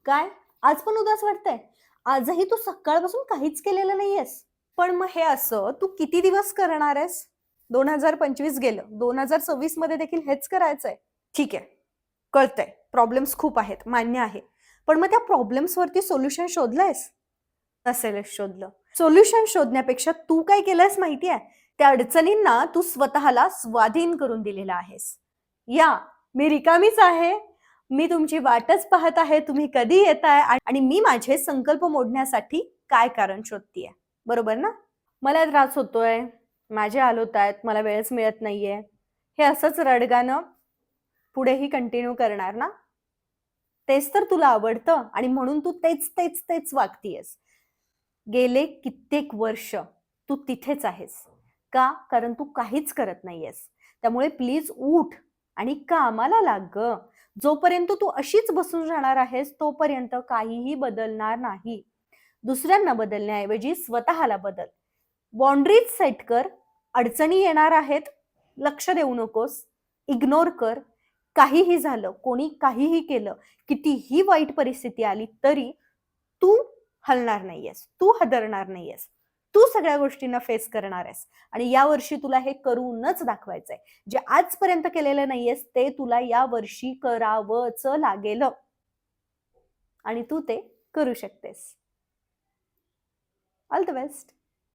काय? आज पण उदास वाटतंय? आजही तू सकाळपासून काहीच केलेलं नाहीयेस. पण मग हे असं तू किती दिवस करणार आहेस? 2025 गेलं. 2026 मध्ये देखील हेच करायचंय. ठीक आहे. कळतंय. प्रॉब्लेम्स खूप आहेत, मान्य आहे. पण मग त्या प्रॉब्लेम्सवरती सोल्युशन शोधलंयस? नसेलच शोधलं. सोल्युशन शोधण्यापेक्षा तू काय केलंयस माहितीये? त्या अडचणींना तू स्वतःला स्वाधीन करून दिलेलं आहेस. या, मी रिकामीच आहे. मी तुमची वाटच पाहत आहे. तुम्ही कधी येताय आणि मी माझे संकल्प मोडण्यासाठी काय कारण शोधतीये. बरोबर ना? मला त्रास होतोय, माझे हाल होतायत, मला वेळच मिळत नाहीये. हे असंच रडगाणं पुढेही कंटिन्यू करणार ना? तेच तर तुला आवडतं आणि म्हणून तू तेच वागतीयेस. गेले कित्येक वर्ष तू तिथेच आहेस. का? कारण तू काहीच करत नाहीयेस. त्यामुळे प्लीज उठ आणि कामाला लाग गं. जोपर्यंत तू अशीच बसून राहणार आहेस, तोपर्यंत काहीही बदलणार नाही. दुसऱ्यांना बदलण्याऐवजी स्वतःला बदल. बाउंडरीज सेट कर. अडचणी येणार आहेत, लक्ष देऊ नकोस. इग्नोर कर. काहीही झालं, कोणी काहीही केलं, कितीही वाईट परिस्थिती आली तरी तू हलणार नाहीयेस. तू हादरणार नाहीयेस. तू सगळ्या गोष्टींना फेस करणार आहेस आणि यावर्षी तुला हे करूनच दाखवायचंय. जे आजपर्यंत केलेलं नाहीयेस ते तुला यावर्षी करावंच लागेल आणि तू ते करू शकतेस. All the best.